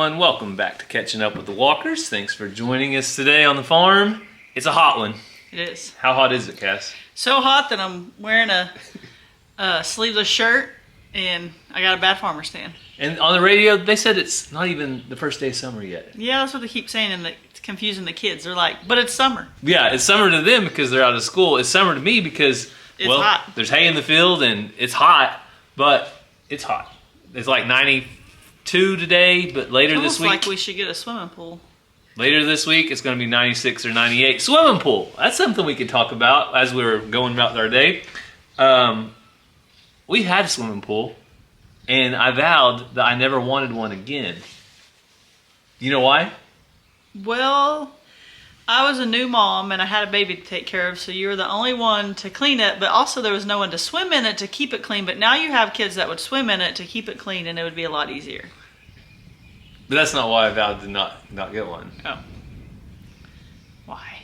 everyone, welcome back to Catching Up with the Walkers. Thanks for joining us today on the farm. It's a hot one. It is. How hot is it, Cass? So hot that I'm wearing a sleeveless shirt and I got a bad farmer stand. And on the radio, they said it's not even the first day of summer yet. Yeah, that's what they keep saying, and it's confusing the kids. They're like, but it's summer. Yeah, it's summer to them because they're out of school. It's summer to me because, it's hot. There's hay in the field and it's hot, but it's hot. It's like 92 today, but later this week... like we should get a swimming pool. Later this week, it's going to be 96 or 98. Swimming pool. That's something we could talk about as we were going about our day. We had a swimming pool, and I vowed that I never wanted one again. You know why? Well, I was a new mom, and I had a baby to take care of, so you were the only one to clean it, but also there was no one to swim in it to keep it clean. But now you have kids that would swim in it to keep it clean, and it would be a lot easier. But that's not why I vowed to not get one. Oh. Why?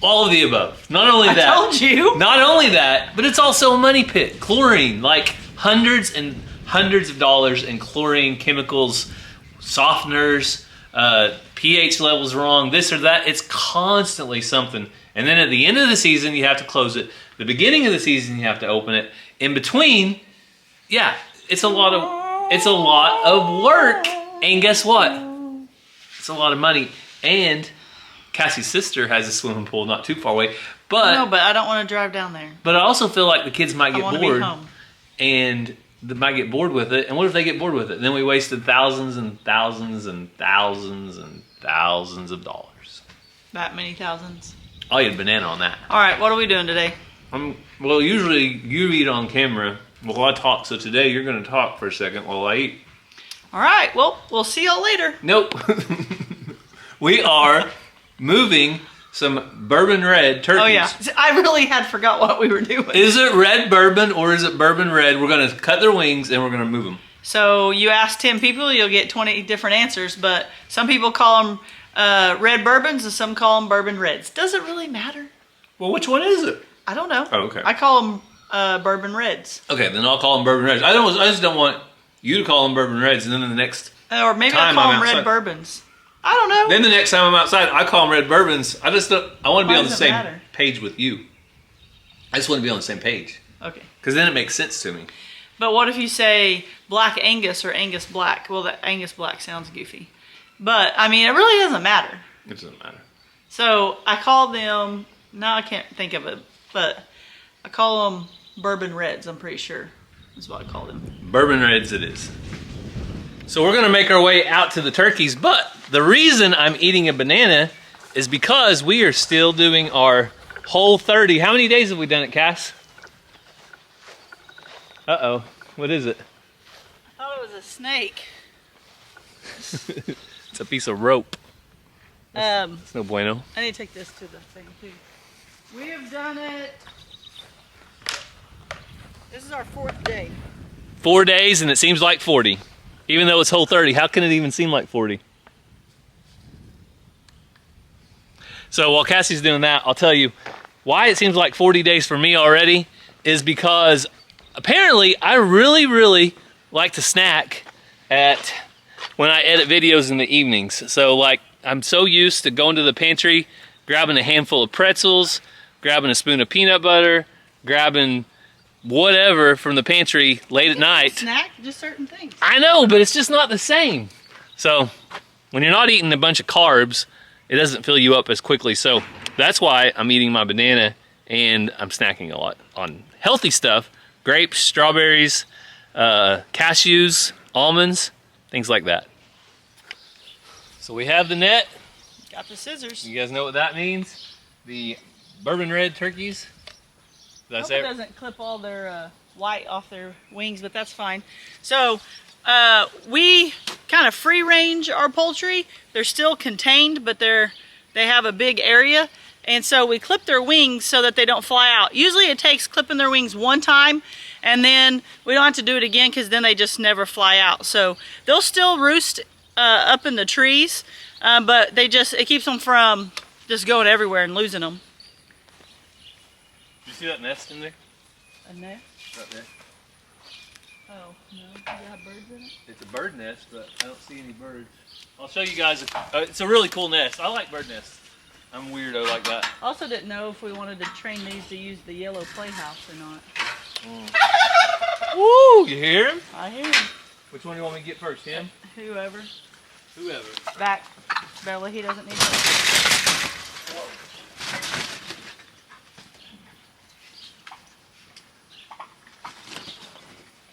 All of the above. Not only that. I told you. Not only that, but it's also a money pit. Chlorine, like hundreds and hundreds of dollars in chlorine, chemicals, softeners, pH levels wrong, this or that. It's constantly something. And then at the end of the season, you have to close it. The beginning of the season, you have to open it. In between, yeah, it's a lot of work. And guess what? It's a lot of money. And Cassie's sister has a swimming pool not too far away. But no, but I don't want to drive down there. But I also feel like the kids might get bored. Be home. And they might get bored with it. And what if they get bored with it? And then we wasted thousands and thousands and thousands and thousands of dollars. That many thousands? I'll eat a banana on that. All right, what are we doing today? Well, usually you eat on camera while I talk. So today you're going to talk for a second while I eat. All right, well, we'll see y'all later. Nope. We are moving some bourbon red turkeys. Oh, yeah. I really had forgot what we were doing. Is it red bourbon or is it bourbon red? We're going to cut their wings and we're going to move them. So you ask 10 people, you'll get 20 different answers, but some people call them red bourbons and some call them bourbon reds. Does it really matter? Well, which one is it? I don't know. Oh, okay. I call them bourbon reds. Okay, then I'll call them bourbon reds. I just don't want you to call them bourbon reds, and then the next or maybe I call them red bourbons. I don't know. Then the next time I'm outside, I call them red bourbons. I want to be on the same page with you. I just want to be on the same page. Okay. Because then it makes sense to me. But what if you say Black Angus or Angus Black? Well, that Angus Black sounds goofy. But, I mean, it really doesn't matter. It doesn't matter. So I call them, now I can't think of it, but I call them bourbon reds, I'm pretty sure. That's what I call them. Bourbon reds it is. So we're going to make our way out to the turkeys, but the reason I'm eating a banana is because we are still doing our Whole 30. How many days have we done it, Cass? Uh-oh. What is it? I thought it was a snake. It's a piece of rope. It's no bueno. I need to take this to the thing, too. We have done it. This is our 4th day. 4 days, and it seems like 40. Even though it's Whole 30, how can it even seem like 40? So while Cassie's doing that, I'll tell you why it seems like 40 days for me already is because apparently I really, really like to snack when I edit videos in the evenings. So like I'm so used to going to the pantry, grabbing a handful of pretzels, grabbing a spoon of peanut butter, grabbing whatever from the pantry late at night. Snack, just certain things. I know, but it's just not the same. So when you're not eating a bunch of carbs, it doesn't fill you up as quickly. So that's why I'm eating my banana and I'm snacking a lot on healthy stuff. Grapes, strawberries, cashews, almonds, things like that. So we have the net. Got the scissors. You guys know what that means? The bourbon red turkeys. I hope it doesn't clip all their white off their wings, but that's fine. So we kind of free range our poultry. They're still contained, but they have a big area. And so we clip their wings so that they don't fly out. Usually it takes clipping their wings one time, and then we don't have to do it again because then they just never fly out. So they'll still roost up in the trees, but it keeps them from just going everywhere and losing them. See that nest in there? A nest? Right there. Oh, no. have birds in it? It's a bird nest, but I don't see any birds. I'll show you guys. It's a really cool nest. I like bird nests. I'm a weirdo like that. Also didn't know if we wanted to train these to use the yellow playhouse or not. Woo! You hear him? I hear him. Which one do you want me to get first? Him? Whoever. Whoever. Back. Bella, he doesn't need help.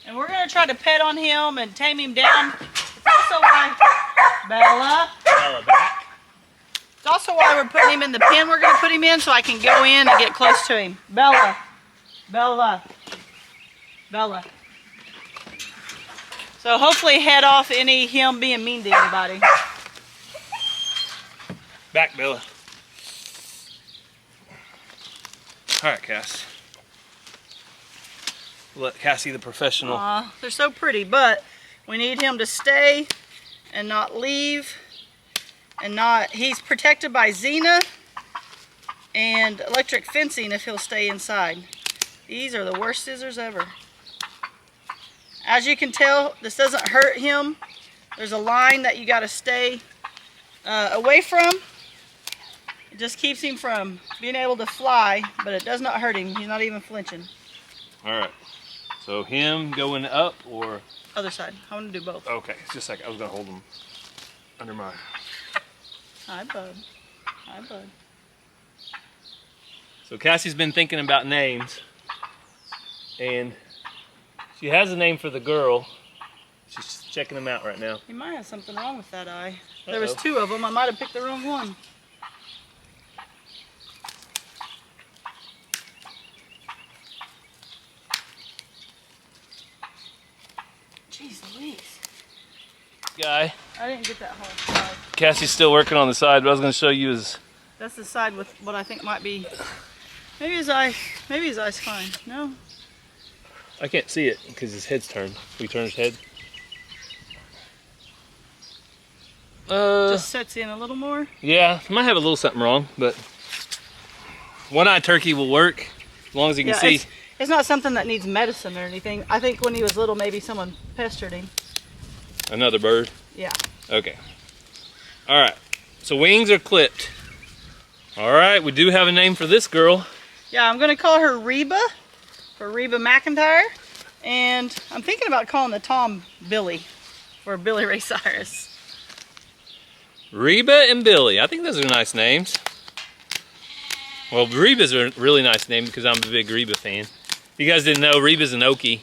And we're going to try to pet on him and tame him down. It's also why... Bella. Bella, back. It's also why we're putting him in the pen we're going to put him in so I can go in and get close to him. Bella. Bella. Bella. So hopefully head off him being mean to anybody. Back, Bella. All right, Cass. Let Cassie, the professional. They're so pretty, but we need him to stay and not leave. And not, he's protected by Xena and electric fencing if he'll stay inside. These are the worst scissors ever. As you can tell, this doesn't hurt him. There's a line that you got to stay away from. It just keeps him from being able to fly, but it does not hurt him. He's not even flinching. All right. So him going up or? Other side. I want to do both. Okay, it's just like I was going to hold him under my... Hi, bud. Hi, bud. So Cassie's been thinking about names, and she has a name for the girl. She's checking them out right now. You might have something wrong with that eye. There was 2 of them. I might have picked the wrong one. Jeez Louise. Guy. I didn't get that whole side. Cassie's still working on the side, but I was going to show you his... That's the side with what I think might be... Maybe his eye's fine. No? I can't see it because his head's turned. Will you turn his head? Just sets in a little more? Yeah, might have a little something wrong, but one-eyed turkey will work as long as you can see. It's not something that needs medicine or anything. I think when he was little, maybe someone pestered him. Another bird? Yeah. Okay. All right. So wings are clipped. All right, we do have a name for this girl. Yeah, I'm going to call her Reba, for Reba McIntyre. And I'm thinking about calling the Tom Billy, for Billy Ray Cyrus. Reba and Billy. I think those are nice names. Well, Reba's a really nice name because I'm a big Reba fan. If you guys didn't know, Reba's an Okie.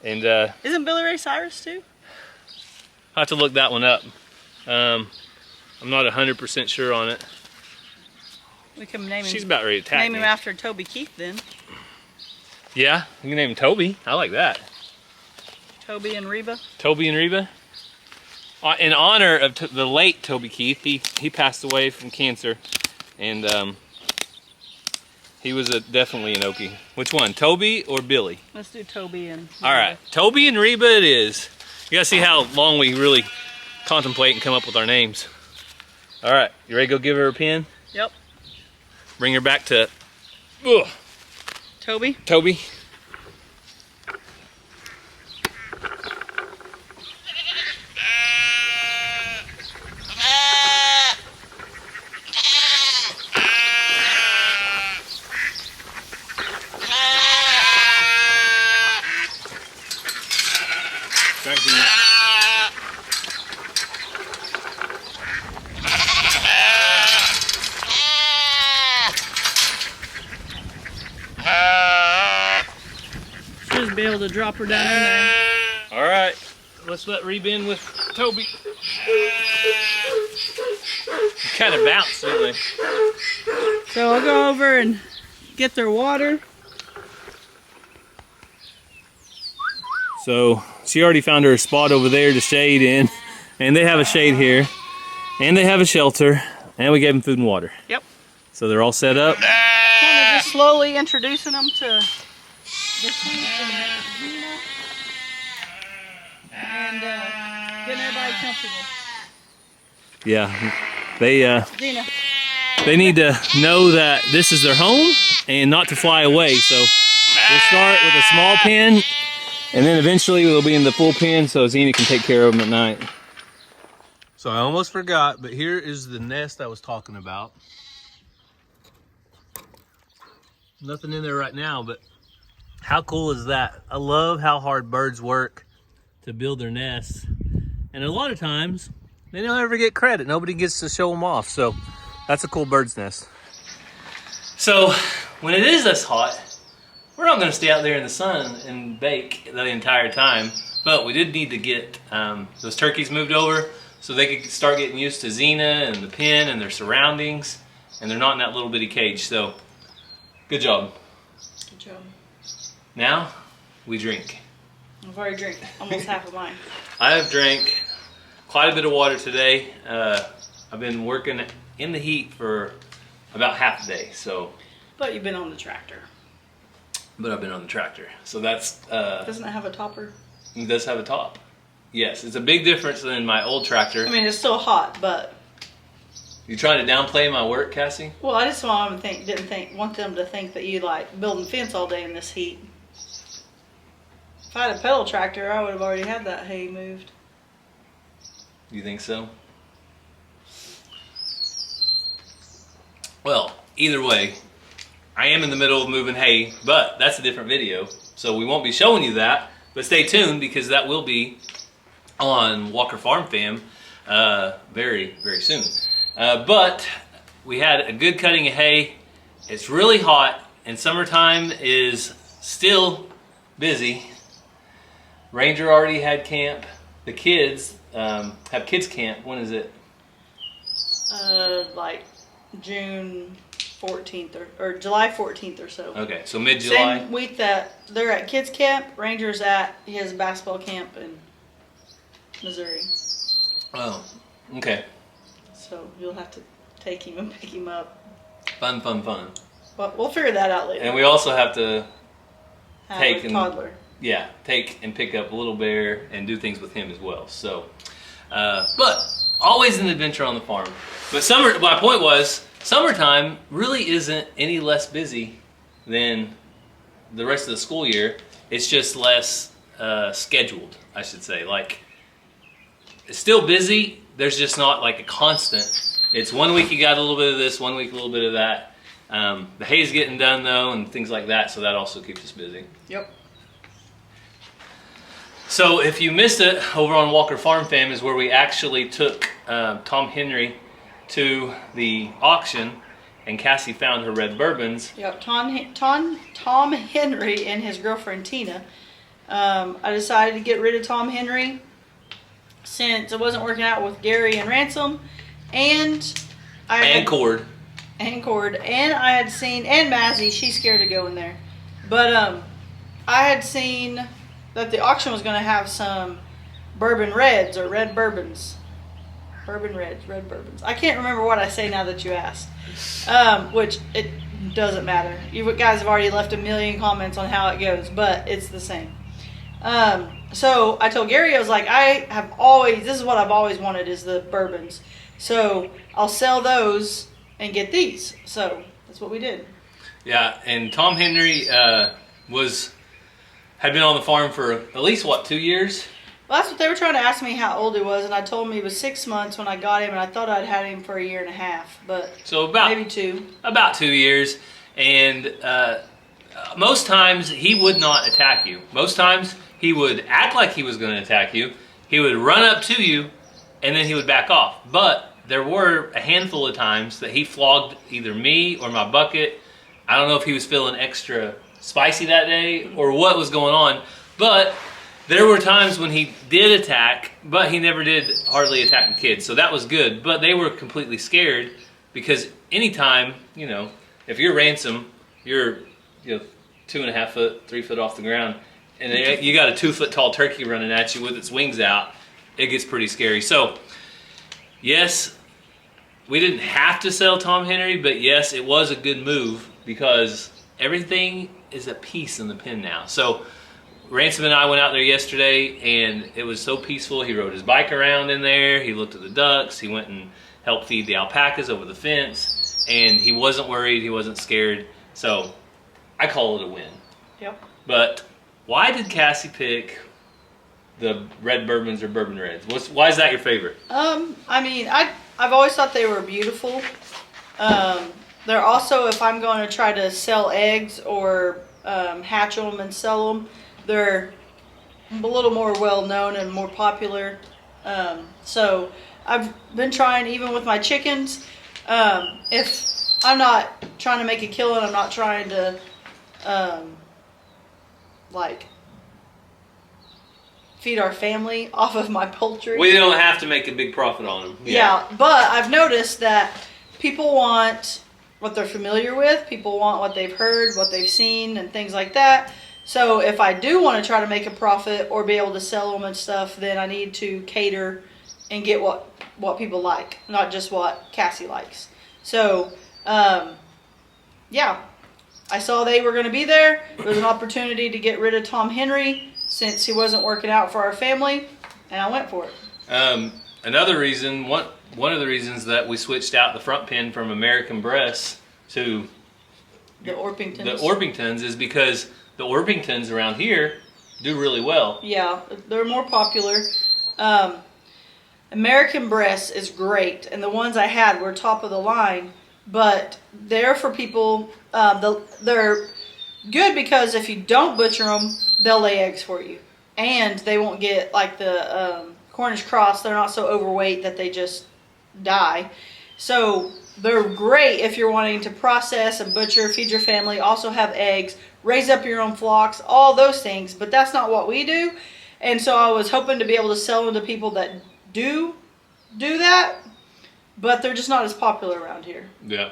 And isn't Billy Ray Cyrus too? I'll have to look that one up. I'm not 100% sure on it. We can name him. She's about ready to attack Name me. him after Toby Keith then. Yeah, you can name him Toby. I like that. Toby and Reba. Toby and Reba. In honor of the late Toby Keith, he passed away from cancer, and he was definitely an Okie. Which one, Toby or Billy? Let's do Toby and Reba. All right, Toby and Reba it is. You gotta see how long we really contemplate and come up with our names. All right, you ready to go give her a pin? Yep. Bring her back to Toby. Toby. Should be able to drop her down in there. All right, let's let Reba in with Toby. Kind of bounce, don't they? So I'll go over and get their water. So she already found her a spot over there to shade in, and they have a shade here, and they have a shelter, and we gave them food and water. Yep. So they're all set up. Kind of just slowly introducing them to the sheep and getting everybody comfortable. Yeah, they Gina. they need to know that this is their home and not to fly away. So we'll start with a small pen And then eventually they'll be in the full pen so Zena can take care of them at night. So I almost forgot, but here is the nest I was talking about. Nothing in there right now, but how cool is that? I love how hard birds work to build their nests. And a lot of times, they don't ever get credit. Nobody gets to show them off. So that's a cool bird's nest. So when it is this hot, we're not going to stay out there in the sun and bake the entire time. But we did need to get those turkeys moved over so they could start getting used to Xena and the pen and their surroundings. And they're not in that little bitty cage. So good job. Good job. Now we drink. I've already drank almost half of mine. I have drank quite a bit of water today. I've been working in the heat for about half a day. But you've been on the tractor. But I've been on the tractor. So that's... Doesn't it have a topper? It does have a top. Yes, it's a big difference than my old tractor. I mean, it's still hot, but... You trying to downplay my work, Cassie? Well, I just want them to think that you like building fence all day in this heat. If I had a pedal tractor, I would have already had that hay moved. You think so? Well, either way, I am in the middle of moving hay, but that's a different video. So we won't be showing you that, but stay tuned because that will be on Walker Farm Fam very, very soon. But we had a good cutting of hay. It's really hot and summertime is still busy. Ranger already had camp. The kids have kids camp. When is it? Like June 14th or July 14th or so. Okay, so mid-July. Same week that they're at kids camp, Ranger's at his basketball camp in Missouri. Oh, okay. So you'll have to take him and pick him up. Fun. But we'll figure that out later. And we also have to have take a toddler. Yeah, take and pick up Little Bear and do things with him as well. So, but always an adventure on the farm. But my point was, summertime really isn't any less busy than the rest of the school year. It's just less scheduled, I should say. Like, it's still busy. There's just not like a constant. It's 1 week you got a little bit of this, 1 week a little bit of that. The hay's getting done though, and things like that. So that also keeps us busy. Yep. So if you missed it, over on Walker Farm Fam is where we actually took Tom Henry to the auction, and Cassie found her red bourbons. Yep, Tom Henry and his girlfriend Tina. I decided to get rid of Tom Henry since it wasn't working out with Gary and Ransom, and Cord. And I had seen, and Mazzy, she's scared to go in there. But I had seen that the auction was going to have some bourbon reds or red bourbons. Bourbon reds, red bourbons. I can't remember what I say now that you asked. Which it doesn't matter. You guys have already left a million comments on how it goes, but it's the same. So I told Gary, I was like, this is what I've always wanted is the bourbons. So I'll sell those and get these. So that's what we did. Yeah, and Tom Henry had been on the farm for at least, 2 years? Well, that's what they were trying to ask me how old he was, and I told him he was 6 months when I got him, and I thought I'd had him for a year and a half, but so maybe 2. About 2 years, and most times he would not attack you. Most times he would act like he was going to attack you. He would run up to you, and then he would back off. But there were a handful of times that he flogged either me or my bucket. I don't know if he was feeling extra spicy that day or what was going on, but there were times when he did attack, but he never did hardly attack the kids, so that was good. But they were completely scared because anytime, if you're Ransom, you're 2.5 foot, 3 foot off the ground, and you got a 2 foot tall turkey running at you with its wings out, it gets pretty scary. So yes, we didn't have to sell Tom Henry, but yes, it was a good move because everything is at peace in the pen now. So Ransom and I went out there yesterday, and it was so peaceful. He rode his bike around in there. He looked at the ducks. He went and helped feed the alpacas over the fence, and he wasn't worried. He wasn't scared. So I call it a win. Yep. But Why did Cassie pick the red bourbons or bourbon reds? Why is that your favorite? I mean, I've always thought they were beautiful. They're also, if I'm going to try to sell eggs or hatch them and sell them, they're a little more well known and more popular. So I've been trying, even with my chickens, if I'm not trying to make a killing, I'm not trying to like feed our family off of my poultry. We don't have to make a big profit on them. Yeah, but I've noticed that people want what they're familiar with. People want what they've heard, what they've seen, and things like that. So if I do want to try to make a profit or be able to sell them and stuff, then I need to cater and get what people like, not just what Cassie likes. So, yeah, I saw they were going to be there. There was an opportunity to get rid of Tom Henry since he wasn't working out for our family, and I went for it. Another reason, one of the reasons that we switched out the front pen from American Breasts to The Orpingtons. is because the Orpingtons around here do really well. Yeah, they're more popular. American Breasts is great, and the ones I had were top of the line, but they're for people, they're good because if you don't butcher them, they'll lay eggs for you. And they won't get, like the Cornish cross, they're not so overweight that they just die. So they're great if you're wanting to process and butcher, feed your family, also have eggs, raise up your own flocks, all those things. But that's not what we do. And so I was hoping to be able to sell them to people that do that, but they're just not as popular around here. Yeah.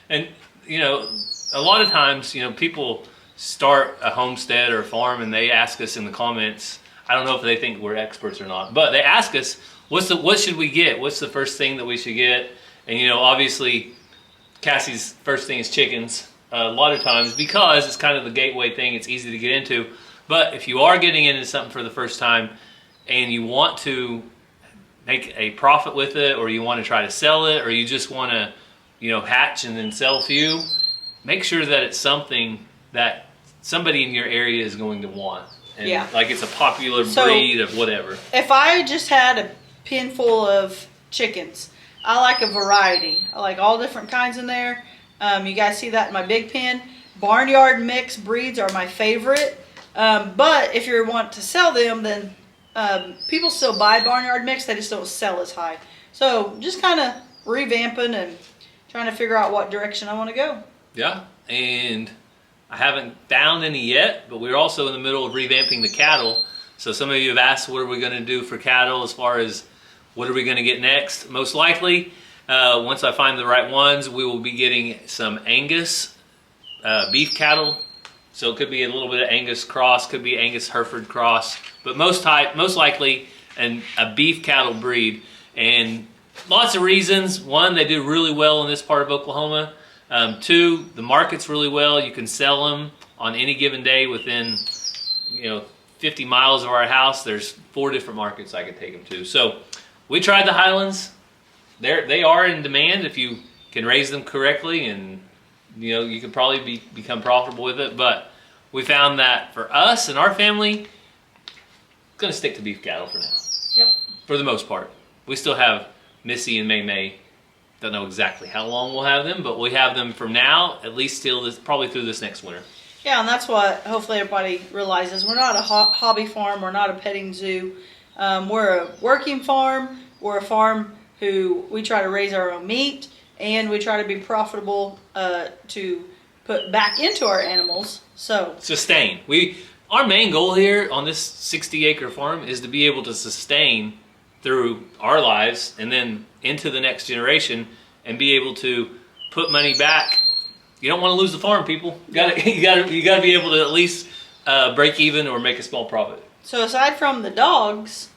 And, you know, a lot of times, you know, people start a homestead or a farm and they ask us in the comments, I don't know if they think we're experts or not, but they ask us, what should we get? What's the first thing that we should get? And, you know, obviously Cassie's first thing is chickens a lot of times because it's kind of the gateway thing. It's easy to get into. But if you are getting into something for the first time and you want to make a profit with it, or you want to try to sell it, or you just want to, you know, hatch and then sell a few, make sure that it's something that somebody in your area is going to want. And yeah. Like it's a popular breed of whatever. If I just had a pen full of chickens, I like a variety. I like all different kinds in there. You guys see that in my big pen. Barnyard mix breeds are my favorite. But if you want to sell them, then people still buy barnyard mix. They just don't sell as high. So just kind of revamping and trying to figure out what direction I want to go. Yeah, and I haven't found any yet, but we're also in the middle of revamping the cattle. So some of you have asked, what are we going to do for cattle as far as what are we going to get next? Most likely, once I find the right ones, we will be getting some Angus beef cattle. So it could be a little bit of Angus cross, could be Angus Hereford cross, but most likely a beef cattle breed. And lots of reasons. One, they do really well in this part of Oklahoma. Two, the market's really well. You can sell them on any given day within, 50 miles of our house. There's 4 different markets I could take them to. So we tried the Highlands. They are in demand if you can raise them correctly, and you could probably become profitable with it. But we found that for us and our family, it's going to stick to beef cattle for now. Yep. For the most part. We still have Missy and May. Don't know exactly how long we'll have them, but we have them from now at least till probably through this next winter. Yeah, and that's what hopefully everybody realizes. We're not a hobby farm. We're not a petting zoo. We're a working farm. We're a farm who we try to raise our own meat, and we try to be profitable to put back into our animals. So sustain. Our main goal here on this 60-acre farm is to be able to sustain through our lives and then into the next generation and be able to put money back. You don't want to lose the farm, people. You gotta be able to at least break even or make a small profit. So aside from the dogs,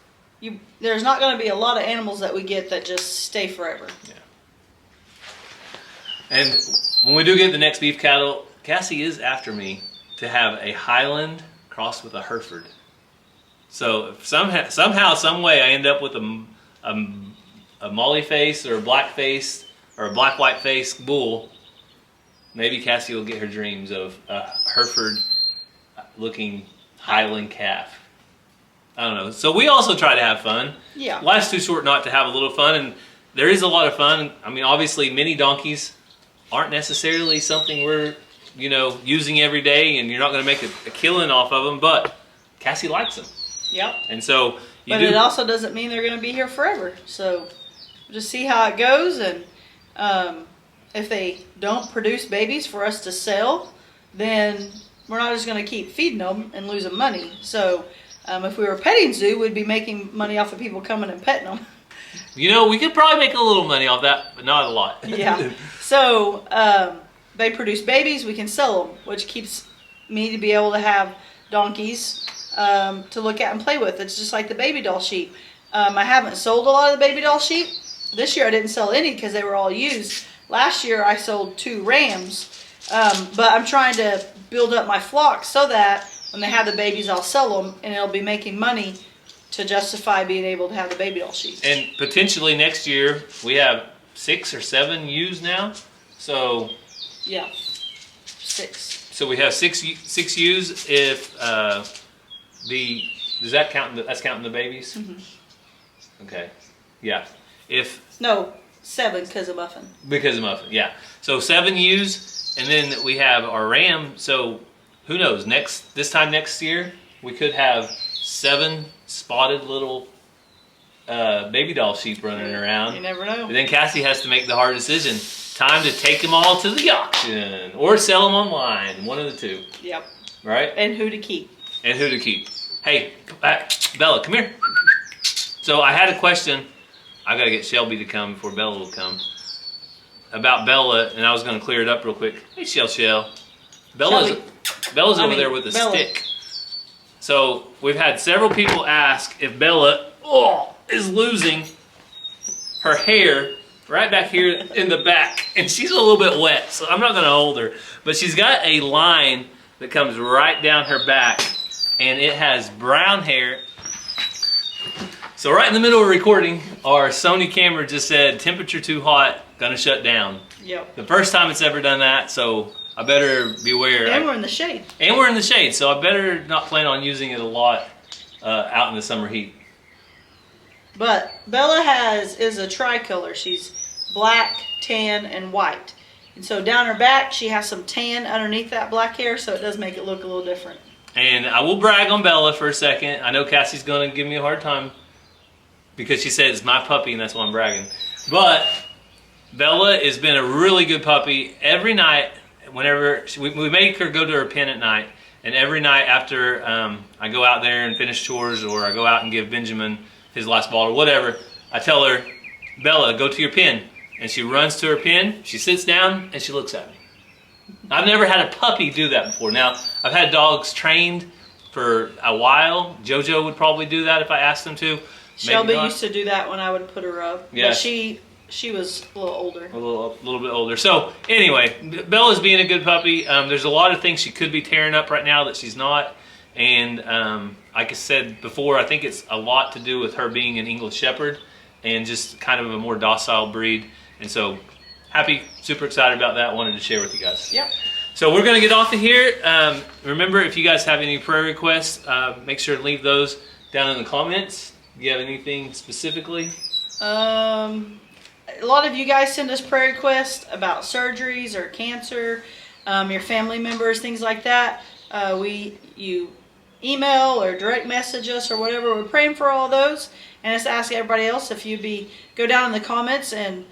there's not going to be a lot of animals that we get that just stay forever. Yeah. And when we do get the next beef cattle, Cassie is after me to have a Highland crossed with a Hereford. So if somehow, some way, I end up with a molly face or a black face or a black-white face bull, maybe Cassie will get her dreams of a Hereford-looking Highland calf. I don't know. So we also try to have fun. Yeah. Life's too short not to have a little fun, and there is a lot of fun. I mean, obviously, mini donkeys aren't necessarily something we're, using every day, and you're not going to make a killing off of them, but Cassie likes them. Yep. And so But it also doesn't mean they're going to be here forever. So just see how it goes, and if they don't produce babies for us to sell, then we're not just going to keep feeding them and losing money. So if we were a petting zoo, we'd be making money off of people coming and petting them. We could probably make a little money off that, but not a lot. Yeah. So they produce babies, we can sell them, which keeps me to be able to have donkeys to look at and play with. It's just like the baby doll sheep. I haven't sold a lot of the baby doll sheep. This year I didn't sell any because they were all used. Last year I sold 2 rams, but I'm trying to build up my flock so that when they have the babies I'll sell them, and it'll be making money to justify being able to have the baby doll sheep. And potentially next year we have 6 or 7 ewes now. So yeah, 6. So we have six ewes. If does that count? That's counting the babies. Mm-hmm. Okay. Yeah. No, 7 because of Muffin. Because of Muffin. Yeah. So 7 ewes, and then we have our ram. So who knows? This time next year we could have 7 spotted little baby doll sheep running around. You never know. And then Cassie has to make the hard decision. Time to take them all to the auction or sell them online. One of the two. Yep. Right? And who to keep. And who to keep. Hey, Bella, come here. So I had a question. I got to get Shelby to come before Bella will come. About Bella, and I was going to clear it up real quick. Hey, Shell. Bella's over there with a stick. So we've had several people ask if Bella is losing her hair right back here in the back, and she's a little bit wet, so I'm not going to hold her. But she's got a line that comes right down her back, and it has brown hair. So right in the middle of recording, our Sony camera just said, temperature too hot, gonna shut down. Yep. The first time it's ever done that, so I better beware. And we're in the shade. And we're in the shade, so I better not plan on using it a lot out in the summer heat. But Bella is a tricolor. She's black, tan, and white. And so down her back, she has some tan underneath that black hair, so it does make it look a little different. And I will brag on Bella for a second. I know Cassie's going to give me a hard time because she said it's my puppy, and that's why I'm bragging. But Bella has been a really good puppy. Every night, whenever we make her go to her pen at night, and every night after I go out there and finish chores, or I go out and give Benjamin his last bottle, whatever, I tell her, Bella, go to your pen. And she runs to her pen, she sits down, and she looks at me. I've never had a puppy do that before. Now, I've had dogs trained for a while. JoJo would probably do that if I asked him to. Shelby used to do that when I would put her up. Yeah. But she was a little older. A little bit older. So, anyway, Bella's being a good puppy. There's a lot of things she could be tearing up right now that she's not. And like I said before, I think it's a lot to do with her being an English Shepherd and just kind of a more docile breed. And so, happy, super excited about that. Wanted to share with you guys. Yep. So we're going to get off of here. Remember, if you guys have any prayer requests, make sure to leave those down in the comments. Do you have anything specifically? A lot of you guys send us prayer requests about surgeries or cancer, your family members, things like that. You email or direct message us or whatever. We're praying for all those. And just ask everybody else if you'd go down in the comments and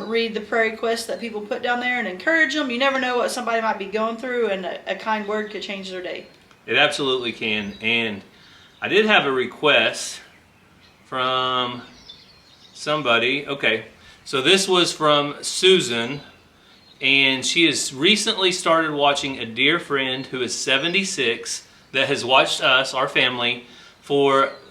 read the prayer requests that people put down there and encourage them. You never know what somebody might be going through, and a kind word could change their day. It absolutely can. And I did have a request from somebody. Okay, so this was from Susan, and she has recently started watching a dear friend who is 76 that has watched us, our family,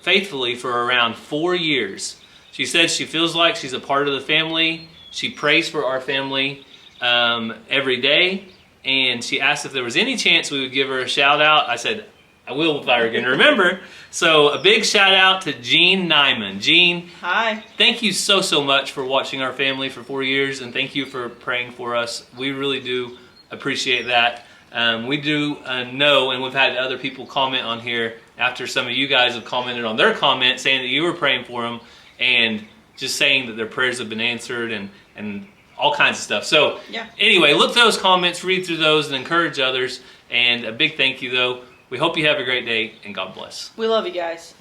faithfully for around 4 years. She said she feels like she's a part of the family. She prays for our family every day. And she asked if there was any chance we would give her a shout out. I said, I will if I can remember. So a big shout out to Jean Nyman. Jean, hi. Thank you so much for watching our family for 4 years. And thank you for praying for us. We really do appreciate that. We do know, and we've had other people comment on here after some of you guys have commented on their comment saying that you were praying for them and just saying that their prayers have been answered and all kinds of stuff. So anyway, look through those comments, read through those, and encourage others. And a big thank you, though. We hope you have a great day, and God bless. We love you guys.